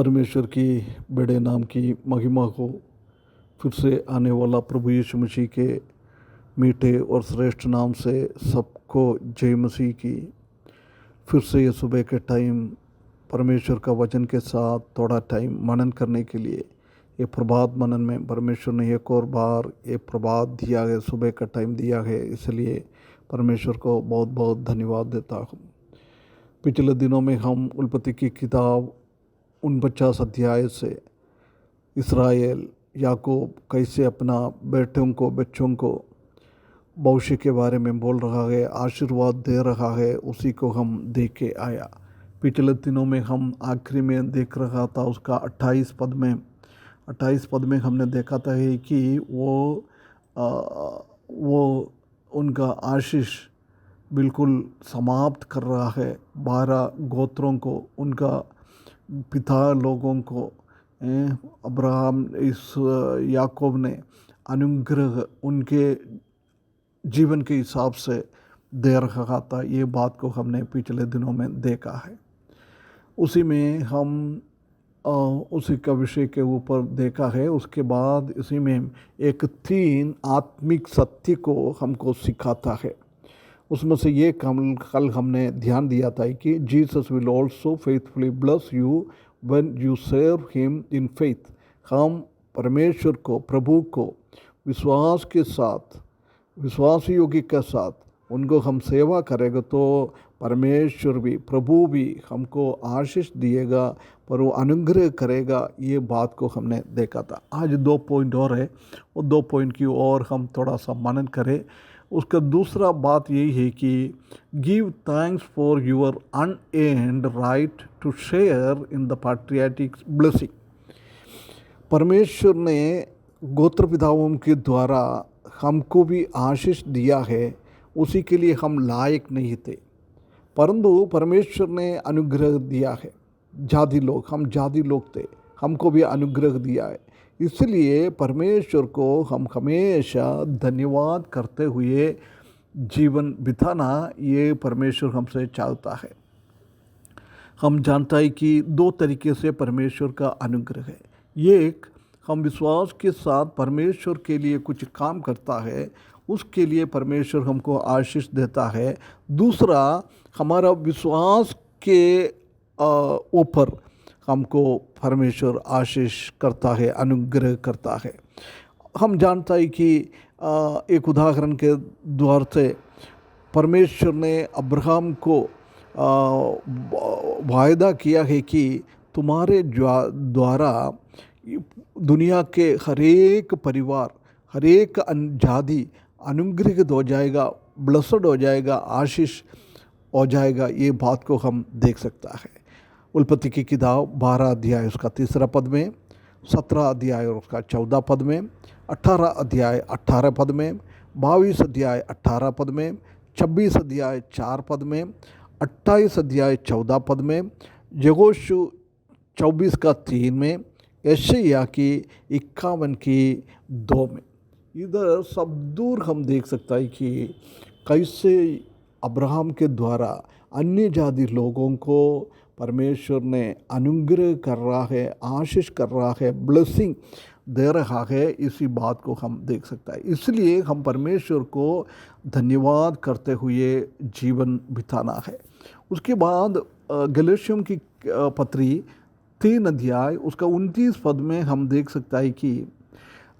परमेश्वर की बड़े नाम की महिमा को फिर से आने वाला प्रभु यीशु मसीह के मीठे और श्रेष्ठ नाम से सबको जय मसीह की। फिर से ये सुबह के टाइम परमेश्वर का वचन के साथ थोड़ा टाइम मनन करने के लिए ये प्रभात मनन में परमेश्वर ने एक और बार ये प्रभात दिया है, सुबह का टाइम दिया है, इसलिए परमेश्वर को बहुत बहुत धन्यवाद देता हूँ। पिछले दिनों में हम उत्पत्ति की किताब 49 अध्याय से इस्राएल याकूब कैसे अपना बच्चों को भविष्य के बारे में बोल रहा है, आशीर्वाद दे रहा है, उसी को हम देख के आया। पिछले दिनों में हम आखिरी में देख रहा था उसका 28 पद में हमने देखा था कि वो उनका आशीष बिल्कुल समाप्त कर रहा है। 12 गोत्रों को, उनका पिता लोगों को अब्राहम इस याकूब ने अनुग्रह उनके जीवन के हिसाब से दे रखा था। ये बात को हमने पिछले दिनों में देखा है। उसी में हम उसी का विषय के ऊपर देखा है। उसके बाद इसी में एक 3 आत्मिक सत्य को हमको सिखाता है। उसमें से ये कल हमने ध्यान दिया था कि Jesus will also faithfully bless you when you serve him in faith. हम परमेश्वर को, प्रभु को विश्वास के साथ, विश्वास योगी के साथ उनको हम सेवा करेंगे तो परमेश्वर भी, प्रभु भी हमको आशीष दिएगा, पर वो अनुग्रह करेगा। ये बात को हमने देखा था। आज 2 पॉइंट और है, वो 2 पॉइंट की और हम थोड़ा सा मनन करें। उसका दूसरा बात यही है कि give thanks for your unend right to share in the patriotic blessing. परमेश्वर ने गोत्र पिताओं के द्वारा हमको भी आशीष दिया है, उसी के लिए हम लायक नहीं थे, परंतु परमेश्वर ने अनुग्रह दिया है। हम जाति लोग थे, हमको भी अनुग्रह दिया है। इसलिए परमेश्वर को हम हमेशा धन्यवाद करते हुए जीवन बिताना, ये परमेश्वर हमसे चाहता है। हम जानता है कि 2 तरीके से परमेश्वर का अनुग्रह है। एक, हम विश्वास के साथ परमेश्वर के लिए कुछ काम करता है, उसके लिए परमेश्वर हमको आशीष देता है। दूसरा, हमारा विश्वास के ऊपर हमको परमेश्वर आशीष करता है, अनुग्रह करता है। हम जानता है कि एक उदाहरण के द्वार से परमेश्वर ने अब्राहम को वायदा किया है कि तुम्हारे द्वारा दुनिया के हरेक परिवार, हरेक जाति अनुग्रहित हो जाएगा, ब्लेस्ड हो जाएगा, आशीष हो जाएगा। ये बात को हम देख सकता है। उत्पत्ति की किताब 12 अध्याय उसका 3 पद में, 17 अध्याय उसका 14 पद में, 18 अध्याय 18 पद में, 22 अध्याय 18 पद में, 26 अध्याय 4 पद में, 28 अध्याय 14 पद में, यहोशू 24 का 3 में, यशायाह की 51 की 2 में। इधर सब दूर हम देख सकता है कि कैसे अब्राहम के द्वारा अन्य जाति लोगों को परमेश्वर ने अनुग्रह कर रहा है, आशीष कर रहा है, ब्लेसिंग दे रहा है। इसी बात को हम देख सकता है। इसलिए हम परमेश्वर को धन्यवाद करते हुए जीवन बिताना है। उसके बाद गलातियों की पत्री 3 अध्याय उसका 29 पद में हम देख सकता है कि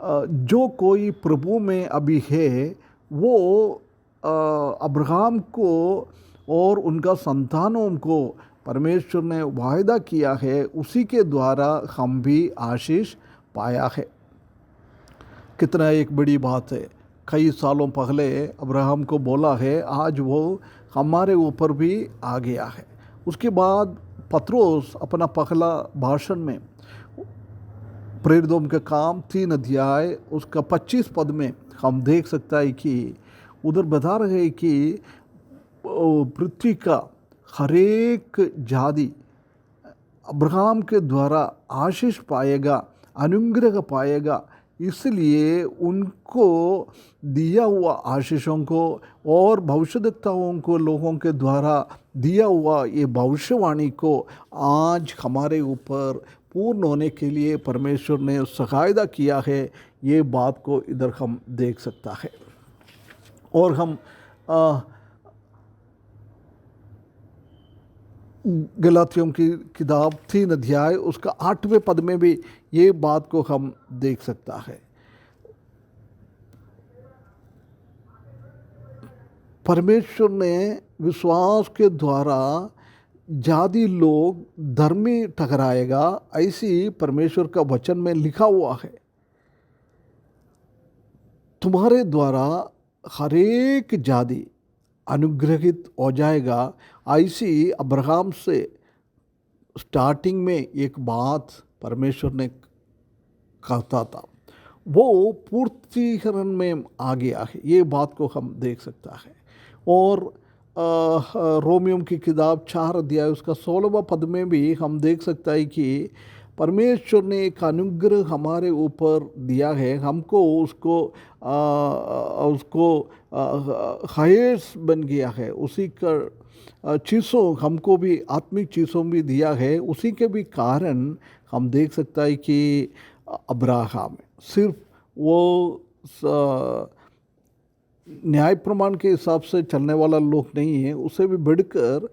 जो कोई प्रभु में अभी है वो अब्राहम को और उनका संतानों को परमेश्वर ने वायदा किया है, उसी के द्वारा हम भी आशीष पाया है। कितना एक बड़ी बात है। कई सालों पहले अब्राहम को बोला है, आज वो हमारे ऊपर भी आ गया है। उसके बाद पत्रोस अपना पहला भाषण में प्रेरितों के काम 3 अध्याय उसका 25 पद में हम देख सकता है कि उधर बता रहे हैं कि पृथ्वी का हरेक जाति अब्राहम के द्वारा आशीष पाएगा, अनुग्रह पाएगा। इसलिए उनको दिया हुआ आशीषों को और भविष्यद्वक्ताओं को लोगों के द्वारा दिया हुआ ये भविष्यवाणी को आज हमारे ऊपर पूर्ण होने के लिए परमेश्वर ने सहायता किया है, ये बात को इधर हम देख सकता है। और हम गलातियों की किताब 3 अध्याय उसका 8वें पद में भी ये बात को हम देख सकता है। परमेश्वर ने विश्वास के द्वारा जाति लोग धर्मी ठहराएगा, ऐसी परमेश्वर का वचन में लिखा हुआ है। तुम्हारे द्वारा हरेक जाति अनुग्रहित हो जाएगा, ऐसी अब्राहम से स्टार्टिंग में एक बात परमेश्वर ने कहता था, वो पूर्तिकरण में आ गया है, ये बात को हम देख सकता है। और रोमियो की किताब 4 अध्याय उसका 16वां पद में भी हम देख सकता है कि परमेश्वर ने एक अनुग्रह हमारे ऊपर दिया है, हमको उसको हायर्स बन गया है, उसी का चीज़ों हमको भी आत्मिक चीज़ों भी दिया है। उसी के भी कारण हम देख सकता है कि अब्राहम सिर्फ वो न्याय प्रमाण के हिसाब से चलने वाला लोग नहीं है, उससे भी बढ़कर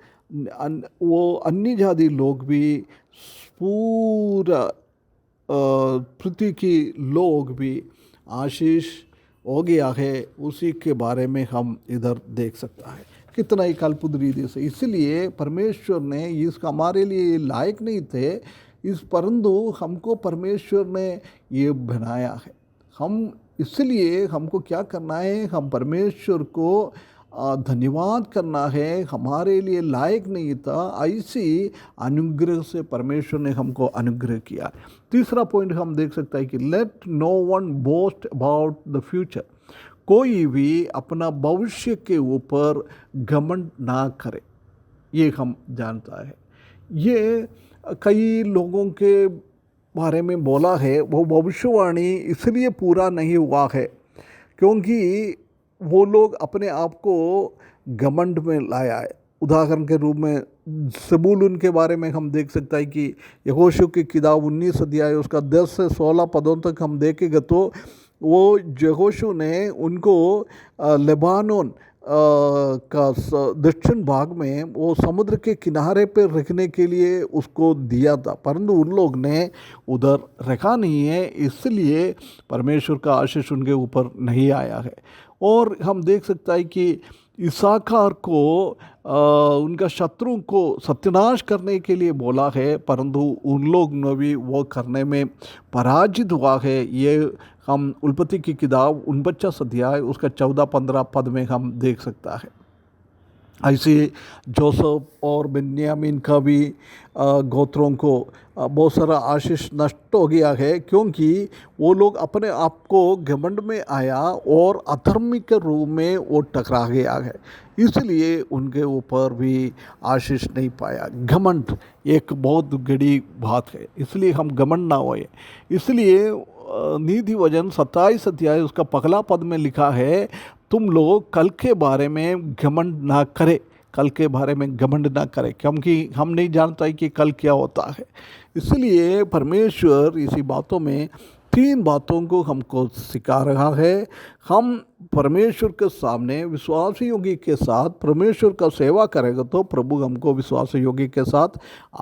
वो अन्य जाति लोग भी, पूरा पृथ्वी की लोग भी आशीष हो गया है, उसी के बारे में हम इधर देख सकता है। कितना ही कल्पद्रुत रीति से, इसलिए परमेश्वर ने इसका हमारे लिए लायक नहीं थे, इस परंतु हमको परमेश्वर ने ये बनाया है। हम इसलिए हमको क्या करना है, हम परमेश्वर को धन्यवाद करना है, हमारे लिए लायक नहीं था, ऐसी अनुग्रह से परमेश्वर ने हमको अनुग्रह किया। तीसरा पॉइंट हम देख सकता है कि let no one boast about the future, कोई भी अपना भविष्य के ऊपर घमंड ना करे, ये हम जानता है। ये कई लोगों के बारे में बोला है, वो भविष्यवाणी इसलिए पूरा नहीं हुआ है क्योंकि वो लोग अपने आप को घमंड में लाया है। उदाहरण के रूप में ज़बूलून के बारे में हम देख सकता है कि यहोशू की किताब 19 अध्याय उसका 10 से 16 पदों तक हम देखेंगे तो वो यहोशू ने उनको लेबानोन का दक्षिण भाग में वो समुद्र के किनारे पर रखने के लिए उसको दिया था, परंतु उन लोग ने उधर रखा नहीं है, इसलिए परमेश्वर का आशीष उनके ऊपर नहीं आया है। और हम देख सकता है कि इसाकार को उनका शत्रु को सत्यानाश करने के लिए बोला है, परंतु उन लोग ने भी वो करने में पराजित हुआ है। ये हम उत्पत्ति की किताब 49 अध्याय उसका 14-15 पद में हम देख सकता है। ऐसे जोसेफ और बिन्यामीन का भी गोत्रों को बहुत सारा आशीष नष्ट हो गया है, क्योंकि वो लोग अपने आप को घमंड में आया और अधर्मी के रूप में वो टकरा गया है, इसलिए उनके ऊपर भी आशीष नहीं पाया। घमंड एक बहुत बड़ी बात है, इसलिए हम घमंड ना होए। इसलिए नीति वचन 27 अध्याय उसका पहला पद में लिखा है, तुम लोग कल के बारे में घमंड ना करें, कल के बारे में घमंड ना करें, क्योंकि हम नहीं जानता है कि कल क्या होता है। इसलिए परमेश्वर इसी बातों में 3 बातों को हमको सिखा रहा है। हम परमेश्वर के सामने विश्वास योगी के साथ परमेश्वर का सेवा करेगा तो प्रभु हमको विश्वास योगी के साथ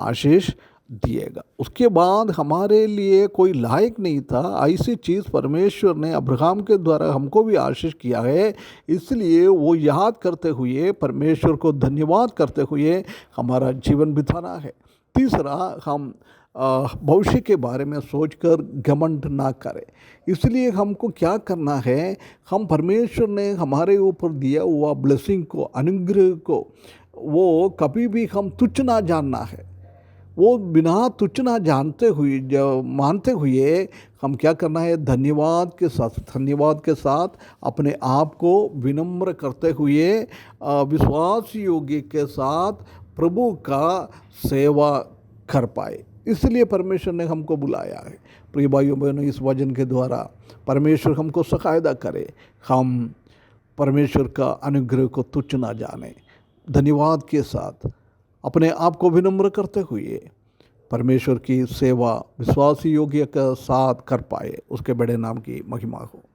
आशीष दिएगा। उसके बाद हमारे लिए कोई लायक नहीं था, ऐसी चीज़ परमेश्वर ने अब्राहम के द्वारा हमको भी आशीष किया है, इसलिए वो याद करते हुए परमेश्वर को धन्यवाद करते हुए हमारा जीवन बिताना है। तीसरा, हम भविष्य के बारे में सोचकर घमंड ना करें। इसलिए हमको क्या करना है, हम परमेश्वर ने हमारे ऊपर दिया हुआ ब्लेसिंग को, अनुग्रह को, वो कभी भी हम तुच्छ ना जानना है। वो बिना तुच्छ ना जानते हुए मानते हुए हम क्या करना है, धन्यवाद के साथ अपने आप को विनम्र करते हुए विश्वास योग्य के साथ प्रभु का सेवा कर पाए। इसलिए परमेश्वर ने हमको बुलाया है। प्रिय भाइयों बहनों, इस वचन के द्वारा परमेश्वर हमको सहायता करे, हम परमेश्वर का अनुग्रह को तुच्छ ना जाने, धन्यवाद के साथ अपने आप को विनम्र करते हुए परमेश्वर की सेवा विश्वासी योग्य के साथ कर पाए, उसके बड़े नाम की महिमा हो।